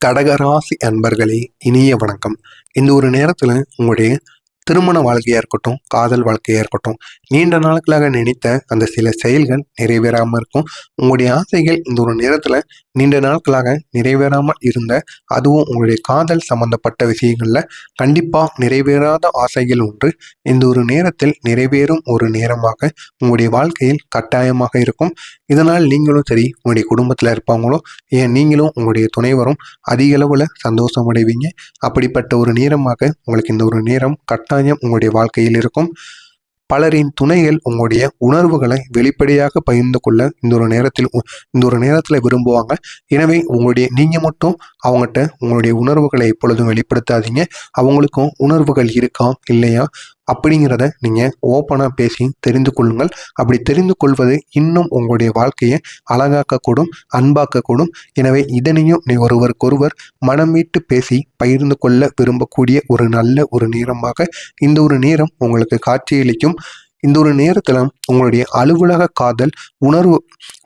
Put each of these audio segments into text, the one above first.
கடகராசி அன்பர்களே, இனிய வணக்கம். இந்த ஒரு நேரத்தில் உங்களுடைய திருமண வாழ்க்கையாக இருக்கட்டும், காதல் வாழ்க்கையாக இருக்கட்டும், நீண்ட நாட்களாக நினைத்த அந்த சில செயல்கள் நிறைவேறாமல் இருக்கும். உங்களுடைய ஆசைகள் இந்த ஒரு நேரத்தில் நீண்ட நாட்களாக நிறைவேறாமல் இருந்த, அதுவும் உங்களுடைய காதல் சம்பந்தப்பட்ட விஷயங்களில் கண்டிப்பாக நிறைவேறாத ஆசைகள் ஒன்று இந்த ஒரு நேரத்தில் நிறைவேறும் ஒரு நேரமாக உங்களுடைய வாழ்க்கையில் கட்டாயமாக இருக்கும். இதனால் நீங்களும் சரி, உங்களுடைய குடும்பத்தில் இருப்பவங்களும், ஏன் நீங்களும் உங்களுடைய துணைவரும் அதிக அளவில் சந்தோஷம் அடைவீங்க. அப்படிப்பட்ட ஒரு நேரமாக உங்களுக்கு இந்த ஒரு நேரம் கட்டாயம் உங்களுடைய வாழ்க்கையில் இருக்கும். பலரின் துணைகள் உங்களுடைய உணர்வுகளை வெளிப்படையாக பகிர்ந்து கொள்ள இந்த ஒரு நேரத்தில் விரும்புவாங்க. எனவே நீங்கள் மட்டும் அவங்ககிட்ட உங்களுடைய உணர்வுகளை எப்பொழுதும் வெளிப்படுத்தாதீங்க. அவங்களுக்கும் உணர்வுகள் இருக்கா இல்லையா அப்படிங்கிறத நீங்கள் ஓப்பனாக பேசி தெரிந்து கொள்ளுங்கள். அப்படி தெரிந்து கொள்வது இன்னும் உங்களுடைய வாழ்க்கையை அழகாக்கக்கூடும், அன்பாக்கக்கூடும். எனவே இதனையும் ஒருவருக்கொருவர் மனம் விட்டு பேசி பகிர்ந்து கொள்ள விரும்பக்கூடிய ஒரு நல்ல ஒரு நேரமாக இந்த ஒரு நேரம் உங்களுக்கு காட்சியளிக்கும். இந்த ஒரு நேரத்தில் உங்களுடைய அலுவலக காதல்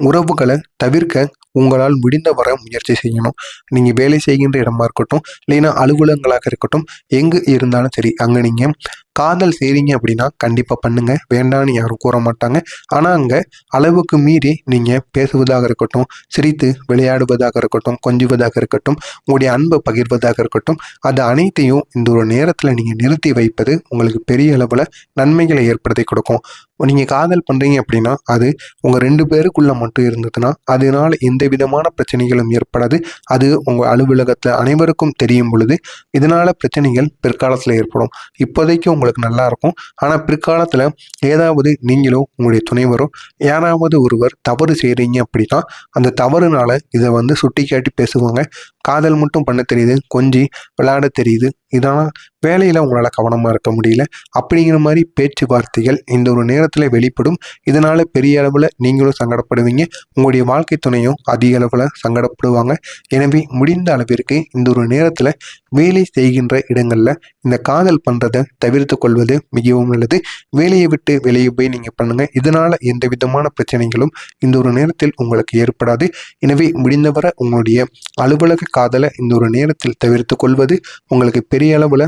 உறவுகளை தவிர்க்க உங்களால் முடிந்த வர முயற்சி செய்யணும். நீங்கள் வேலை செய்கின்ற இடமா இருக்கட்டும், இல்லைன்னா அலுவலகங்களாக இருக்கட்டும், எங்கு இருந்தாலும் சரி, அங்கே நீங்கள் காதல் செய்கிறீங்க அப்படின்னா கண்டிப்பாக பண்ணுங்க, வேண்டான்னு யாரும் கூற மாட்டாங்க. ஆனால் அங்கே அளவுக்கு மீறி நீங்கள் பேசுவதாக இருக்கட்டும், சிரித்து விளையாடுவதாக இருக்கட்டும், கொஞ்சுவதாக இருக்கட்டும், உங்களுடைய அன்பை பகிர்வதாக இருக்கட்டும், அது அனைத்தையும் இந்த ஒரு நேரத்தில் நீங்கள் நிறுத்தி வைப்பது உங்களுக்கு பெரிய அளவில் நன்மைகளை ஏற்படுத்தி கொடுக்கும். நீங்கள் காதல் பண்ணுறீங்க அப்படின்னா அது உங்கள் 2 பேருக்குள்ளே மட்டும் இருந்ததுன்னா அதனால் எந்த விதமான பிரச்சனைகளும் ஏற்படாது. அது உங்கள் அலுவலகத்தில் அனைவருக்கும் தெரியும் பொழுது இதனால் பிரச்சனைகள் பிற்காலத்தில் ஏற்படும். இப்போதைக்கு உங்களுக்கு நல்லா இருக்கும். ஆனால் பிற்காலத்தில் ஏதாவது நீங்களோ உங்களுடைய துணைவரோ யாராவது ஒருவர் தவறு செய்கிறீங்க அப்படின்னா அந்த தவறுனால இதை சுட்டி காட்டி பேசுவாங்க. காதல் மட்டும் பண்ண தெரியுது, கொஞ்சி விளையாட தெரியுது, இதனால் வேலையில் உங்களால் கவனமாக இருக்க முடியல அப்படிங்கிற மாதிரி பேச்சுவார்த்தைகள் இந்த ஒரு நேரத்தில் வெளிப்படும். இதனால் பெரிய அளவில் நீங்களும் சங்கடப்படுவீங்க, உங்களுடைய வாழ்க்கை துணையும் அதிக அளவில் சங்கடப்படுவாங்க. எனவே முடிந்த அளவிற்கு இந்த ஒரு நேரத்தில் வேலை செய்கின்ற இடங்களில் இந்த காதல் பண்ணுறதை தவிர்த்து கொள்வது மிகவும் நல்லது. வேலையை விட்டு வெளியே போய் நீங்கள் பண்ணுங்கள். இதனால் எந்த விதமான பிரச்சனைகளும் இந்த ஒரு நேரத்தில் உங்களுக்கு ஏற்படாது. எனவே முடிந்தவரை உங்களுடைய அலுவலக காதலை இந்த ஒரு நேரத்தில் தவிர்த்து கொள்வது உங்களுக்கு பெரிய அளவில்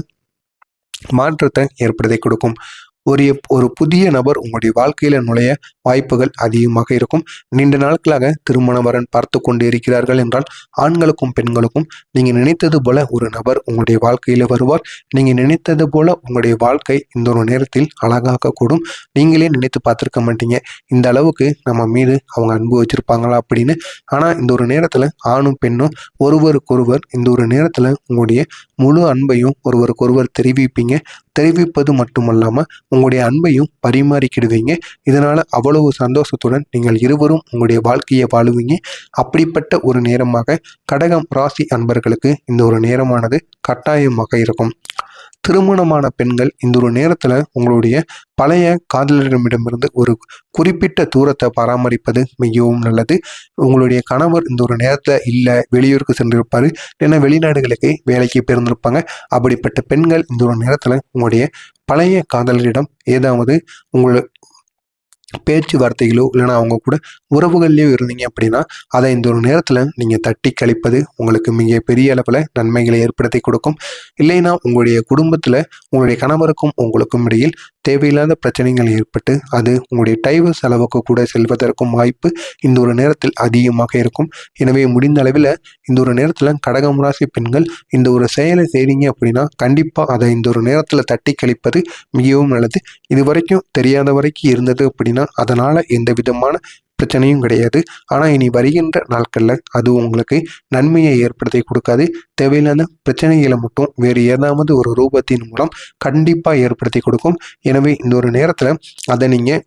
மாற்றத்தை ஏற்படுத்தி கொடுக்கும். ஒரு புதிய நபர் உங்களுடைய வாழ்க்கையில் நுழைய வாய்ப்புகள் அதிகமாக இருக்கும். நீண்ட நாட்களாக திருமண வரன் பார்த்து கொண்டு இருக்கிறார்கள் என்றால் ஆண்களுக்கும் பெண்களுக்கும் நீங்கள் நினைத்தது போல ஒரு நபர் உங்களுடைய வாழ்க்கையில் வருவார். நீங்கள் நினைத்தது போல உங்களுடைய வாழ்க்கை இந்த ஒரு நேரத்தில் அழகாக்கக்கூடும். நீங்களே நினைத்து பார்த்துருக்க மாட்டீங்க இந்த அளவுக்கு நம்ம மீது அவங்க அன்பு வச்சிருப்பாங்களா அப்படின்னு. ஆனால் இந்த ஒரு நேரத்தில் ஆணும் பெண்ணும் ஒருவருக்கொருவர் இந்த ஒரு நேரத்தில் உங்களுடைய முழு அன்பையும் ஒருவருக்கொருவர் தெரிவிப்பீங்க. தெரிவிப்பது மட்டுமல்லாமல் உங்களுடைய அன்பையும் பரிமாறிக்கிடுவீங்க. இதனால் அவ்வளவு சந்தோஷத்துடன் நீங்கள் இருவரும் உங்களுடைய வாழ்க்கையை வாழுவீங்க. அப்படிப்பட்ட ஒரு நேரமாக கடகம் ராசி அன்பர்களுக்கு இந்த ஒரு நேரமானது கட்டாயமாக இருக்கும். திருமணமான பெண்கள் இந்த ஒரு நேரத்தில் உங்களுடைய பழைய காதலரிடமிருந்து ஒரு குறிப்பிட்ட தூரத்தை பராமரிப்பது மிகவும் நல்லது. உங்களுடைய கணவர் இந்த ஒரு நேரத்தில் இல்லை, வெளியூருக்கு சென்றிருப்பார், இல்லைன்னா வெளிநாடுகளுக்கு வேலைக்கு போயிருந்திருப்பாங்க. அப்படிப்பட்ட பெண்கள் இந்த ஒரு நேரத்தில் உங்களுடைய பழைய காதலரிடம் ஏதாவது உங்களை பேச்சுவார்த்தைகளோ இல்லைன்னா அவங்க கூட உறவுகள்லையோ இருந்தீங்க அப்படின்னா அதை இந்த ஒரு நேரத்தில் நீங்கள் தட்டி கழிப்பது உங்களுக்கு மிக பெரிய அளவில் நன்மைகளை ஏற்படுத்தி கொடுக்கும். இல்லைன்னா உங்களுடைய குடும்பத்தில் உங்களுடைய கணவருக்கும் உங்களுக்கும் இடையில் தேவையில்லாத பிரச்சனைகள் ஏற்பட்டு அது உங்களுடைய டைவர்ஸ் செலவுக்கு கூட செல்வதற்கும் வாய்ப்பு இந்த ஒரு நேரத்தில் அதிகமாக இருக்கும். எனவே முடிந்த அளவில் இந்த ஒரு நேரத்தில் கடகம் ராசி பெண்கள் இந்த ஒரு செயலை செய்கிறீங்க அப்படின்னா கண்டிப்பாக அதை இந்த ஒரு நேரத்தில் தட்டி கழிப்பது மிகவும் நல்லது. இது வரைக்கும் தெரியாத வரைக்கும் இருந்தது அப்படின்னா அதனால் எந்த விதமான பிரச்சனையும் கிடையாது. ஆனால் இனி வருகின்ற நாட்களில் அது உங்களுக்கு நன்மையை ஏற்படுத்தி கொடுக்காது. தேவையில்லாத பிரச்சனைகளை மட்டும் வேறு ஏதாவது ஒரு ரூபத்தின் மூலம் கண்டிப்பாக ஏற்படுத்தி கொடுக்கும். எனவே இந்த ஒரு நேரத்தில் அதை நீங்கள்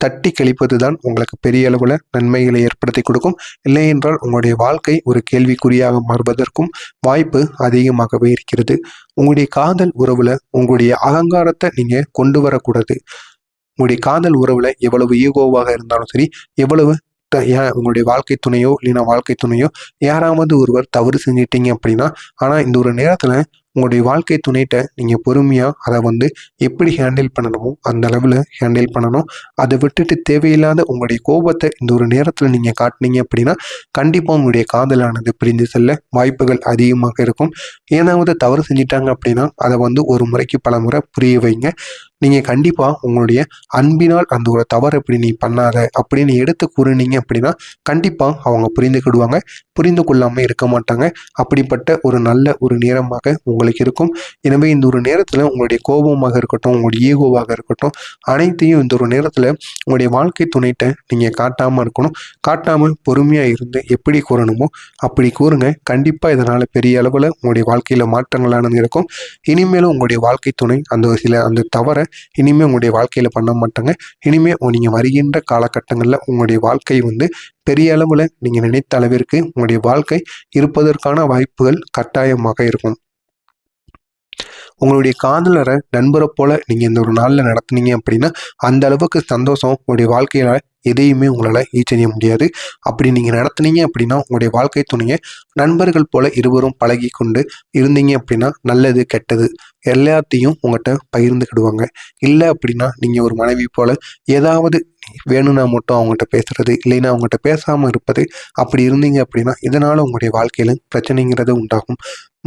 தட்டி கழிப்பது தான் உங்களுக்கு பெரிய அளவில் நன்மைகளை ஏற்படுத்தி கொடுக்கும். இல்லை என்றால் உங்களுடைய வாழ்க்கை ஒரு கேள்விக்குறியாக மாறுவதற்கும் வாய்ப்பு அதிகமாகவே இருக்கிறது. உங்களுடைய காதல் உறவில் உங்களுடைய அகங்காரத்தை நீங்கள் கொண்டு வரக்கூடாது. உங்களுடைய காதல் உறவில் எவ்வளவு ஈகோவாக இருந்தாலும் சரி, எவ்வளவு உங்களுடைய வாழ்க்கை துணையோ இல்லைன்னா வாழ்க்கை துணையோ யாராவது ஒருவர் தவறு செஞ்சிட்டீங்க அப்படின்னா, ஆனால் இந்த ஒரு நேரத்தில் உங்களுடைய வாழ்க்கை துணைட்ட நீங்கள் பொறுமையாக அதை வந்து எப்படி ஹேண்டில் பண்ணணுமோ அந்த அளவில் ஹேண்டில் பண்ணணும். அதை விட்டுட்டு தேவையில்லாத உங்களுடைய கோபத்தை இந்த ஒரு நேரத்தில் நீங்கள் காட்டினீங்க அப்படின்னா கண்டிப்பாக உங்களுடைய காதலானது பிரிந்து செல்ல வாய்ப்புகள் அதிகமாக இருக்கும். ஏதாவது தவறு செஞ்சிட்டாங்க அப்படின்னா அதை வந்து ஒரு முறைக்கு பல முறை புரிய வைங்க. நீங்கள் கண்டிப்பாக உங்களுடைய அன்பினால் அந்த ஒரு தவறு இப்படி நீ பண்ணாத அப்படின்னு எடுத்து கூறினீங்க அப்படின்னா கண்டிப்பாக அவங்க புரிந்துக்கிடுவாங்க. புரிந்து கொள்ளாமல் இருக்க மாட்டாங்க. அப்படிப்பட்ட ஒரு நல்ல ஒரு நேரமாக உங்களுக்கு இருக்கும். எனவே இந்த ஒரு நேரத்தில் உங்களுடைய கோபமாக இருக்கட்டும், உங்களுடைய ஈகோவாக இருக்கட்டும், அனைத்தையும் இந்த ஒரு நேரத்தில் உங்களுடைய வாழ்க்கை துணைட்ட நீங்கள் காட்டாமல் இருக்கணும். காட்டாமல் பொறுமையாக இருந்து எப்படி கூறணுமோ அப்படி கூறுங்க. கண்டிப்பாக இதனால் பெரிய அளவில் உங்களுடைய வாழ்க்கையில் மாற்றங்களானது இருக்கும். இனிமேலும் உங்களுடைய வாழ்க்கை துணை அந்த தவறை இனிமேல் உங்களுடைய வாழ்க்கையில் பண்ண மாட்டாங்க. இனிமேல் நீங்கள் வருகின்ற காலகட்டங்களில் உங்களுடைய வாழ்க்கை வந்து பெரிய அளவில் நீங்கள் நினைத்த அளவிற்கு உங்களுடைய வாழ்க்கை இருப்பதற்கான வாய்ப்புகள் கட்டாயமாக இருக்கும். உங்களுடைய காதலரை நண்பரை போல நீங்கள் இந்த ஒரு நாளில் நடத்துனீங்க அப்படின்னா அந்த அளவுக்கு சந்தோஷம் உங்களுடைய வாழ்க்கையில் எதையுமே உங்களால் செய்ய முடியாது. அப்படி நீங்கள் நடத்துனீங்க அப்படின்னா உங்களுடைய வாழ்க்கை துணையை நண்பர்கள் போல இருவரும் பழகி கொண்டு இருந்தீங்க அப்படின்னா நல்லது கெட்டது எல்லாத்தையும் உங்கள்கிட்ட பகிர்ந்துக்கிடுவாங்க. இல்லை அப்படின்னா நீங்கள் ஒரு மனைவி போல ஏதாவது வேணும்னா மட்டும் அவங்ககிட்ட பேசுறது, இல்லைன்னா அவங்ககிட்ட பேசாமல் இருப்பது, அப்படி இருந்தீங்க அப்படின்னா இதனால் உங்களுடைய வாழ்க்கையில் பிரச்சனைங்கிறது உண்டாகும்.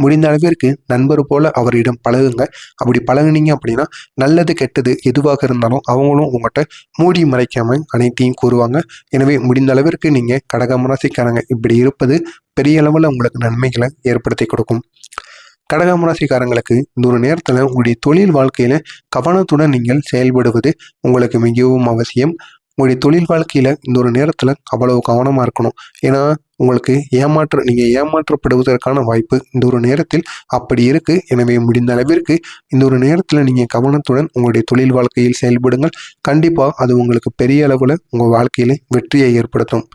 முடிந்த அளவிற்கு நண்பர் போல அவரிடம் பழகுங்க. அப்படி பழகுனீங்க அப்படின்னா நல்லது கெட்டது எதுவாக இருந்தாலும் அவங்களும் உங்கள்கிட்ட மூடி மறைக்காமல் அனைத்தையும் கூறுவாங்க. எனவே முடிந்த அளவிற்கு நீங்கள் கடகம் ராசிக்காரங்க இப்படி இருப்பது பெரிய அளவில் உங்களுக்கு நன்மைகளை ஏற்படுத்தி கொடுக்கும். கடகம் ராசிக்காரங்களுக்கு இந்த ஒரு நேரத்தில் உங்களுடைய தொழில் வாழ்க்கையில் கவனத்துடன் நீங்கள் செயல்படுவது உங்களுக்கு மிகவும் அவசியம். உங்களுடைய தொழில் வாழ்க்கையில் இந்த ஒரு நேரத்தில் அவ்வளவு கவனமாக இருக்கணும். ஏன்னா உங்களுக்கு நீங்கள் ஏமாற்றப்படுவதற்கான வாய்ப்பு இந்த ஒரு நேரத்தில் அப்படி இருக்குது. எனவே முடிந்த அளவிற்கு இந்த ஒரு நேரத்தில் நீங்கள் கவனத்துடன் உங்களுடைய தொழில் வாழ்க்கையில் செயல்படுங்கள். கண்டிப்பாக அது உங்களுக்கு பெரிய அளவில் உங்கள் வாழ்க்கையில் வெற்றியை ஏற்படுத்தும்.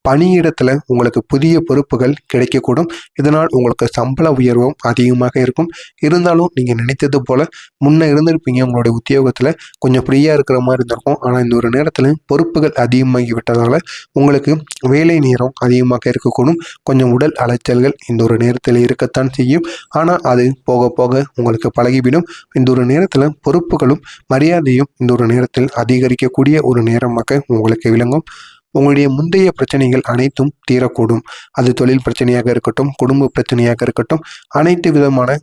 பணியிடத்தில் உங்களுக்கு புதிய பொறுப்புகள் கிடைக்கக்கூடும். இதனால் உங்களுக்கு சம்பள உயர்வும் அதிகமாக இருக்கும். இருந்தாலும் நீங்கள் நினைத்தது போல் முன்னே இருந்திருப்பீங்க, உங்களுடைய உத்தியோகத்தில் கொஞ்சம் ஃப்ரீயாக இருக்கிற மாதிரி இருந்திருக்கும். ஆனால் இந்த ஒரு நேரத்தில் பொறுப்புகள் அதிகமாகி விட்டதால் உங்களுக்கு வேலை நேரம் அதிகமாக இருக்கக்கூடும். கொஞ்சம் உடல் அலைச்சல்கள் இந்த ஒரு நேரத்தில் இருக்கத்தான் செய்யும். ஆனால் அது போக போக உங்களுக்கு பழகிவிடும். இந்த ஒரு நேரத்தில் பொறுப்புகளும் மரியாதையும் இந்த ஒரு நேரத்தில் அதிகரிக்கக்கூடிய ஒரு நேரமாக உங்களுக்கு விளங்கும். உங்களுடைய முந்தைய பிரச்சனைகள் அனைத்தும் தீரக்கூடும். அது தொழில் பிரச்சனையாக இருக்கட்டும், குடும்ப பிரச்சனையாக இருக்கட்டும், அனைத்து விதமான